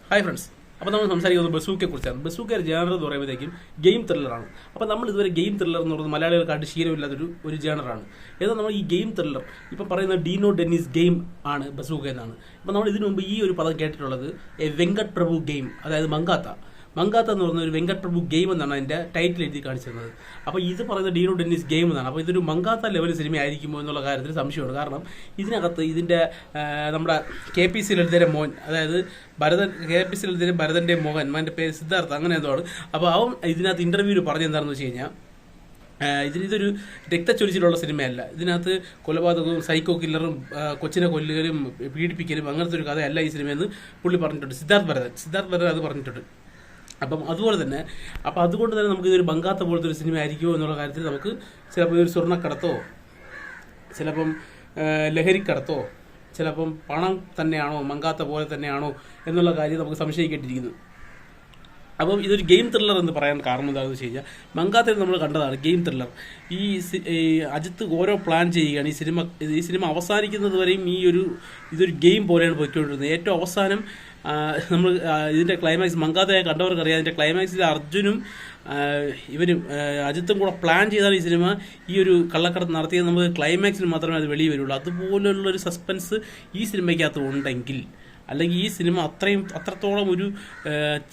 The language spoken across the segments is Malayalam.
Hi friends. അപ്പോൾ നമ്മൾ സംസാരിക്കുന്നത് ബസൂക്കയെ കുറിച്ചാണ്. ബസൂക്ക ഒരു ജേണർ എന്ന് പറയുമ്പോഴത്തേക്കും ഗെയിം ത്രില്ലറാണ്. അപ്പോൾ നമ്മൾ ഇതുവരെ ഗെയിം ത്രില്ലർ എന്ന് പറയുന്നത് മലയാളികൾ കണ്ട് ശീലമില്ലാത്തൊരു ജേണറാണ്. എന്നാൽ നമ്മൾ ഈ ഗെയിം ത്രില്ലർ ഇപ്പം പറയുന്ന ഡീനോ ഡെന്നിസ് ഗെയിം ആണ് ബസൂക്ക എന്നാണ്. അപ്പോൾ നമ്മൾ ഇതിനു മുമ്പ് ഈ ഒരു പദം കേട്ടിട്ടുള്ളത് വെങ്കട്ട് പ്രഭു ഗെയിം, അതായത് മങ്കാത്ത എന്ന് പറയുന്ന ഒരു വെങ്കട്ട് പ്രഭു ഗെയിം എന്നാണ് അതിൻ്റെ ടൈറ്റിൽ എഴുതി കാണിച്ചിരുന്നത്. അപ്പോൾ ഇത് പറയുന്ന ഡീനോ ഡെന്നിസ് ഗെയിം എന്നാണ്. അപ്പോൾ ഇതൊരു മങ്കാത്ത ലെവൽ സിനിമ ആയിരിക്കുമോ എന്നുള്ള കാര്യത്തിൽ സംശയമുണ്ട്. കാരണം ഇതിനകത്ത് ഇതിൻ്റെ നമ്മുടെ KPC ലളിതയുടെ മോൻ, അതായത് KPC ലളിതയുടെ ഭരതൻ്റെ മോഹൻ, അവൻ്റെ പേര് സിദ്ധാർത്ഥ, അങ്ങനെ എന്തോ ആണ്. അപ്പോൾ അവൻ ഇതിനകത്ത് ഇൻ്റർവ്യൂവിൽ പറഞ്ഞെന്താണെന്ന് വെച്ച് കഴിഞ്ഞാൽ ഇതൊരു രക്തച്ചൊരിച്ചിലുള്ള സിനിമയല്ല. ഇതിനകത്ത് കൊലപാതകവും സൈക്കോ കില്ലറും കൊച്ചിനെ കൊല്ലുകയും പീഡിപ്പിക്കലും അങ്ങനത്തെ ഒരു കഥയല്ല ഈ സിനിമയെന്ന് പുള്ളി പറഞ്ഞിട്ടുണ്ട്. സിദ്ധാർത്ഥ് ഭരതൻ അത് പറഞ്ഞിട്ടുണ്ട്. അപ്പം അതുപോലെ തന്നെ അതുകൊണ്ട് തന്നെ നമുക്ക് ഇതൊരു ബംഗാത്ത പോലത്തെ ഒരു സിനിമ ആയിരിക്കുമോ എന്നുള്ള കാര്യത്തിൽ നമുക്ക് ചിലപ്പോൾ ഒരു സ്വർണ്ണക്കടത്തോ, ചിലപ്പം ലഹരിക്കടത്തോ, ചിലപ്പം പണം തന്നെയാണോ, മങ്കാത്ത പോലെ തന്നെയാണോ എന്നുള്ള കാര്യം നമുക്ക് സംശയിക്കേണ്ടിയിരിക്കുന്നു. അപ്പം ഇതൊരു ഗെയിം ത്രില്ലർ എന്ന് പറയാൻ കാരണം എന്താണെന്ന് വെച്ച് കഴിഞ്ഞാൽ മങ്കാത്തയിൽ നമ്മൾ കണ്ടതാണ് ഗെയിം ത്രില്ലർ. ഈ അജിത്ത് ഓരോ പ്ലാൻ ചെയ്യുകയാണ്. ഈ സിനിമ അവസാനിക്കുന്നത് വരെയും ഇതൊരു ഗെയിം പോലെയാണ് പോയിക്കൊണ്ടിരുന്നത്. ഏറ്റവും അവസാനം നമ്മൾ ഇതിൻ്റെ ക്ലൈമാക്സ് മങ്കാത്തയായി കണ്ടവർക്കറിയാം. ഇതിൻ്റെ ക്ലൈമാക്സിൽ അർജുനും ഇവരും അജിത്തും കൂടെ പ്ലാൻ ചെയ്താണ് ഈ സിനിമ ഈ ഒരു കള്ളക്കടത്ത് നടത്തിയത്. നമുക്ക് ക്ലൈമാക്സിൽ മാത്രമേ അത് വെളിയിൽ വരുള്ളൂ. അതുപോലുള്ളൊരു സസ്പെൻസ് ഈ സിനിമയ്ക്കകത്ത് ഉണ്ടെങ്കിൽ, അല്ലെങ്കിൽ ഈ സിനിമ അത്രത്തോളം ഒരു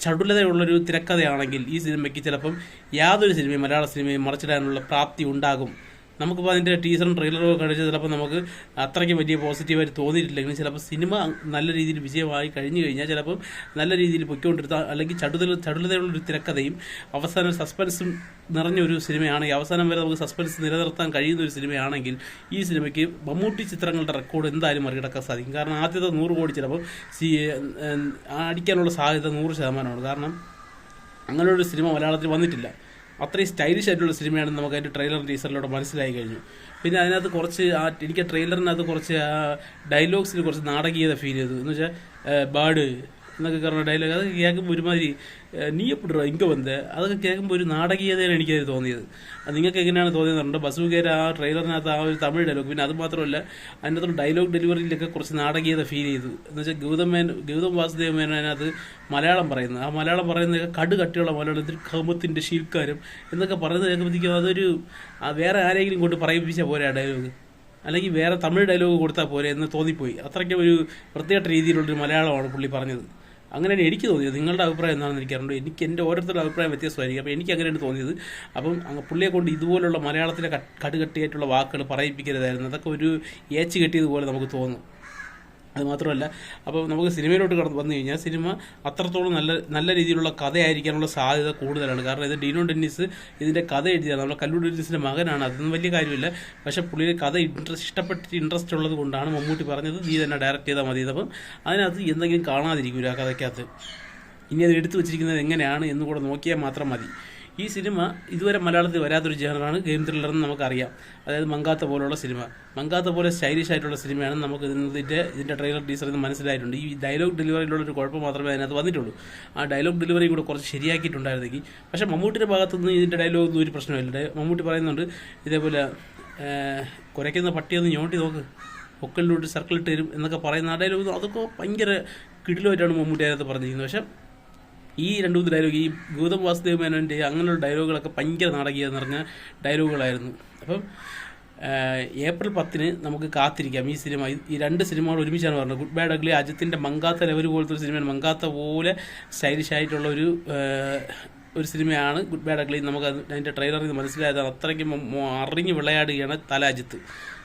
ചടുലതയുള്ളൊരു തിരക്കഥയാണെങ്കിൽ ഈ സിനിമയ്ക്ക് ചിലപ്പം യാതൊരു സിനിമയും മലയാള സിനിമയും മറിച്ചിടാനുള്ള പ്രാപ്തി ഉണ്ടാകും. നമുക്കിപ്പോൾ അതിൻ്റെ ടീസറും ട്രെയിലറും കഴിച്ച് ചിലപ്പോൾ നമുക്ക് അത്രയ്ക്ക് വലിയ പോസിറ്റീവായിട്ട് തോന്നിയിട്ടില്ലെങ്കിലും ചിലപ്പോൾ സിനിമ നല്ല രീതിയിൽ വിജയമായി കഴിഞ്ഞു കഴിഞ്ഞാൽ ചിലപ്പം നല്ല രീതിയിൽ പൊയ്ക്കൊണ്ടിരുന്ന, അല്ലെങ്കിൽ ചടുലതയുള്ളൊരു തിരക്കഥയും അവസാനം സസ്പെൻസും നിറഞ്ഞൊരു സിനിമയാണെങ്കിൽ, അവസാനം വരെ നമുക്ക് സസ്പെൻസ് നിലനിർത്താൻ കഴിയുന്ന ഒരു സിനിമയാണെങ്കിൽ ഈ സിനിമയ്ക്ക് മമ്മൂട്ടി ചിത്രങ്ങളുടെ റെക്കോർഡ് എന്തായാലും മറികടക്കാൻ സാധിക്കും. കാരണം ആദ്യത്തെ 100 കോടി ചിലപ്പോൾ അടിക്കാനുള്ള സാധ്യത 100%. കാരണം അങ്ങനെയൊരു സിനിമ മലയാളത്തിൽ വന്നിട്ടില്ല. അത്രയും സ്റ്റൈലിഷ് ആയിട്ടുള്ള സിനിമയാണെന്ന് നമുക്ക് അതിൻ്റെ ട്രെയിലറും ടീസറിലൂടെ മനസ്സിലായി കഴിഞ്ഞു. പിന്നെ അതിനകത്ത് കുറച്ച് എനിക്ക് ട്രെയിലറിനകത്ത് കുറച്ച് ഡയലോഗ്സിൽ കുറച്ച് നാടകീയത ഫീൽ ചെയ്തു. എന്ന് വെച്ചാൽ ബാഡ് എന്നൊക്കെ പറഞ്ഞ ഡയലോഗ്, അതൊക്കെ കേൾക്കുമ്പോൾ ഒരുമാതിരി നീ എപ്പിടുക ഇങ്ങ വന്ന്, അതൊക്കെ കേൾക്കുമ്പോൾ ഒരു നാടകീയതയാണ് എനിക്കത് തോന്നിയത്. അത് നിങ്ങൾക്ക് എങ്ങനെയാണ് തോന്നിയതുണ്ട്? ബസൂക്കയുടെ ആ ട്രെയിലറിനകത്ത് ആ ഒരു തമിഴ് ഡയലോഗ്, പിന്നെ അത് മാത്രമല്ല അതിനകത്ത് ഡയലോഗ് ഡെലിവറിയിലൊക്കെ കുറച്ച് നാടകീയത ഫീൽ ചെയ്തു. എന്ന് വെച്ചാൽ ഗൗതം വാസുദേവ മേനോൻ അതിനകത്ത് മലയാളം പറയുന്നത്, ആ മലയാളം പറയുന്നതൊക്കെ കട്ടിയുള്ള മലയാളത്തിൽ കമത്തിൻ്റെ ശീൽക്കാരും എന്നൊക്കെ പറയുന്നത് കേൾക്കുമ്പോഴത്തേക്കും അതൊരു വേറെ ആരെങ്കിലും കൊണ്ട് പറയിപ്പിച്ച പോലെ ആ ഡയലോഗ്, അല്ലെങ്കിൽ വേറെ തമിഴ് ഡയലോഗ് കൊടുത്താൽ പോലെ എന്ന് തോന്നിപ്പോയി. അത്രയ്ക്കും ഒരു പ്രത്യേക രീതിയിലുള്ളൊരു മലയാളമാണ് പുള്ളി പറഞ്ഞത്. അങ്ങനെയാണ് എനിക്ക് തോന്നിയത്. നിങ്ങളുടെ അഭിപ്രായം എന്താണെന്ന് എനിക്കറിയണ്ട്. എൻ്റെ ഓരോരുത്തരുടെ അഭിപ്രായം വ്യത്യസ്തമായിരിക്കും. അപ്പോൾ എനിക്ക് അങ്ങനെയാണ് തോന്നിയത്. അപ്പം പുള്ളിയെ കൊണ്ട് ഇതുപോലുള്ള മലയാളത്തിലെ കടുകട്ടിയായിട്ടുള്ള വാക്കുകൾ പറയിപ്പിക്കരുതായിരുന്നു. അതൊക്കെ ഒരു ഏച്ച് കെട്ടിയതുപോലെ നമുക്ക് തോന്നും. അത് മാത്രമല്ല, അപ്പോൾ നമുക്ക് സിനിമയിലോട്ട് വന്നു കഴിഞ്ഞാൽ സിനിമ അത്രത്തോളം നല്ല രീതിയിലുള്ള കഥയായിരിക്കാനുള്ള സാധ്യത കൂടുതലാണ്. കാരണം ഇത് ഡീനോ ഡെന്നിസ് ഇതിൻ്റെ കഥ എഴുതിയാണ്. നമ്മുടെ കല്ലൂർ ഡെന്നിസിൻ്റെ മകനാണ്. അതൊന്നും വലിയ കാര്യമില്ല. പക്ഷേ പുള്ളിയുടെ കഥ ഇൻട്രസ്റ്റ് ഉള്ളത് കൊണ്ടാണ് മമ്മൂട്ടി പറഞ്ഞത് നീ തന്നെ ഡയറക്റ്റ് ചെയ്താൽ മതി. അപ്പം അതിനകത്ത് എന്തെങ്കിലും കാണാതിരിക്കില്ല ആ കഥയ്ക്കകത്ത്. ഇനി അത് എടുത്തു വെച്ചിരിക്കുന്നത് എങ്ങനെയാണ് എന്ന് കൂടെ നോക്കിയാൽ മാത്രം മതി. ഈ സിനിമ ഇതുവരെ മലയാളത്തിൽ വരാത്തൊരു ജേണറാണ് ഗെയിം ത്രില്ലർ എന്ന് നമുക്കറിയാം. അതായത് മങ്കാത്ത പോലുള്ള സിനിമ, മങ്കാത്ത പോലെ സ്റ്റൈലിഷ് ആയിട്ടുള്ള സിനിമയാണ് നമുക്ക് ഇതിൻ്റെ ട്രെയിലർ ടീസറിൽ നിന്ന് മനസ്സിലായിട്ടുണ്ട്. ഈ ഡയലോഗ് ഡെലിവറിയിലുള്ളൊരു കുഴപ്പം മാത്രമേ അതിനകത്ത് വന്നിട്ടുള്ളൂ. ആ ഡയലോഗ് ഡെലിവറി കൂടെ കുറച്ച് ശരിയാക്കിയിട്ടുണ്ടായിരുന്നെങ്കിൽ. പക്ഷേ മമ്മൂട്ടിയുടെ ഭാഗത്തുനിന്ന് ഇതിൻ്റെ ഡയലോഗൊന്നും ഒരു പ്രശ്നമില്ല. മമ്മൂട്ടി പറയുന്നുണ്ട് ഇതേപോലെ കുരയ്ക്കുന്ന പട്ടിയൊന്ന് ഞോട്ടി നോക്ക്, ഒക്കലിലോട്ട് സർക്കിളിട്ട് തരും എന്നൊക്കെ പറയുന്ന ആ ഡയലോഗ്, അതൊക്കെ ഭയങ്കര കിടിലുമായിട്ടാണ് മമ്മൂട്ടി അതിനകത്ത് പറഞ്ഞിരിക്കുന്നത്. പക്ഷേ ഈ 2-3 ഡയലോഗ്, ഈ ഗൗതം വാസുദേവ മേനോൻ്റെ അങ്ങനെയുള്ള ഡയലോഗുകളൊക്കെ ഭയങ്കര നാടകീയത നിറഞ്ഞ ഡയലോഗുകളായിരുന്നു. അപ്പം ഏപ്രിൽ 10 നമുക്ക് കാത്തിരിക്കാം. ഈ 2 സിനിമകൾ ഒരുമിച്ചാണ് പറഞ്ഞത്. Good bad ugly അജിത്തിൻ്റെ Mankatha level പോലത്തെ ഒരു സിനിമയാണ്. മങ്കാത്ത പോലെ സ്റ്റൈലിഷ് ആയിട്ടുള്ള ഒരു സിനിമയാണ് ഗുഡ് ബാഡ് അഗ്ലി. നമുക്ക് അതിൻ്റെ ട്രെയിലറിൽ മനസ്സിലായതാണ്. അത്രയ്ക്കും അറിഞ്ഞ് വിളയാടുകയാണ് അജിത്ത്.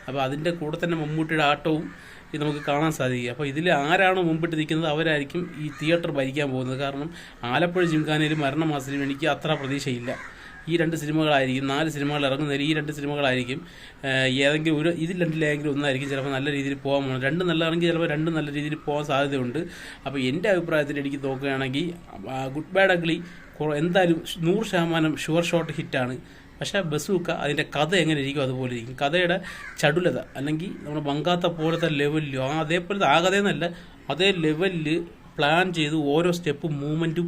അപ്പോൾ അതിൻ്റെ കൂടെ തന്നെ മമ്മൂട്ടിയുടെ ആട്ടവും ഇത് നമുക്ക് കാണാൻ സാധിക്കുക. അപ്പോൾ ഇതിൽ ആരാണോ മുമ്പിട്ട് നിൽക്കുന്നത് അവരായിരിക്കും ഈ തിയേറ്റർ ഭരിക്കാൻ പോകുന്നത്. കാരണം ആലപ്പുഴ ജിംഖാനയിലും മരണമാസത്തിലും എനിക്ക് അത്ര പ്രതീക്ഷയില്ല. ഈ 2 സിനിമകളായിരിക്കും, 4 സിനിമകൾ ഇറങ്ങുന്നതിൽ ഈ 2 സിനിമകളായിരിക്കും ഏതെങ്കിലും ഇതിൽ രണ്ടിലെങ്കിലും ഒന്നായിരിക്കും ചിലപ്പോൾ നല്ല രീതിയിൽ പോകാൻ പോകുന്നത്. 2 നല്ലതാണെങ്കിൽ ചിലപ്പോൾ 2 നല്ല രീതിയിൽ പോകാൻ സാധ്യതയുണ്ട്. അപ്പോൾ എൻ്റെ അഭിപ്രായത്തിൽ എനിക്ക് നോക്കുകയാണെങ്കിൽ ഗുഡ് ബാഡ് അഗ്ലി എന്തായാലും 100% ഷുവർ ഷോട്ട് ഹിറ്റാണ്. പക്ഷേ ബസൂക്ക അതിൻ്റെ കഥ എങ്ങനെ ഇരിക്കും അതുപോലെ ഇരിക്കും. കഥയുടെ ചടുലത, അല്ലെങ്കിൽ നമ്മുടെ മങ്കാത്ത പോലത്തെ ലെവലിലും അതേപോലത്തെ ആ കഥയെന്നല്ല, അതേ ലെവലിൽ പ്ലാൻ ചെയ്ത് ഓരോ സ്റ്റെപ്പും മൂവ്മെൻറ്റും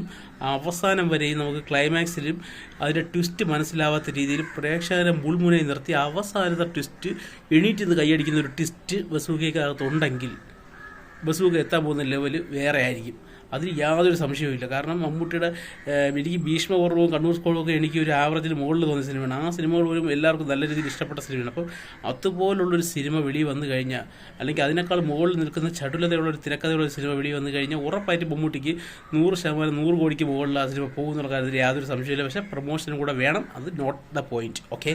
അവസാനം വരെയും നമുക്ക് ക്ലൈമാക്സിലും അതിൻ്റെ ട്വിസ്റ്റ് മനസ്സിലാവാത്ത രീതിയിൽ പ്രേക്ഷകരെ മുൾമുനയിൽ നിർത്തി അവസാനത്തെ ട്വിസ്റ്റ് എണീറ്റ് നിന്ന് കൈയടിക്കുന്ന ഒരു ട്വിസ്റ്റ് ബസൂക്കകത്തുണ്ടെങ്കിൽ ബസൂക്ക എത്താൻ പോകുന്ന ലെവൽ വേറെ ആയിരിക്കും. അതിൽ യാതൊരു സംശയവുമില്ല. കാരണം മമ്മൂട്ടിയുടെ എനിക്ക് ഭീഷ്മപർവവും കണ്ണൂർ സ്കോളും ഒക്കെ എനിക്ക് ഒരു ആവറേജിന് മുകളിൽ തോന്നിയ സിനിമയാണ്. ആ സിനിമകൾ പോലും എല്ലാവർക്കും നല്ല രീതിയിൽ ഇഷ്ടപ്പെട്ട സിനിമയാണ്. അപ്പം അതുപോലുള്ളൊരു സിനിമ വെളി വന്നു കഴിഞ്ഞാൽ, അല്ലെങ്കിൽ അതിനേക്കാൾ മുകളിൽ നിൽക്കുന്ന ചടുലതയുള്ളൊരു തിരക്കഥയുള്ളൊരു സിനിമ വെളി വന്നു കഴിഞ്ഞാൽ ഉറപ്പായിട്ട് മമ്മൂട്ടിക്ക് 100% 100 കോടിക്ക് മുകളിൽ ആ സിനിമ പോകുന്നുള്ള കാര്യത്തിൽ യാതൊരു സംശയമില്ല. പക്ഷേ പ്രൊമോഷനും കൂടെ വേണം. അത് നോട്ട് ദ പോയിന്റ്. ഓക്കെ.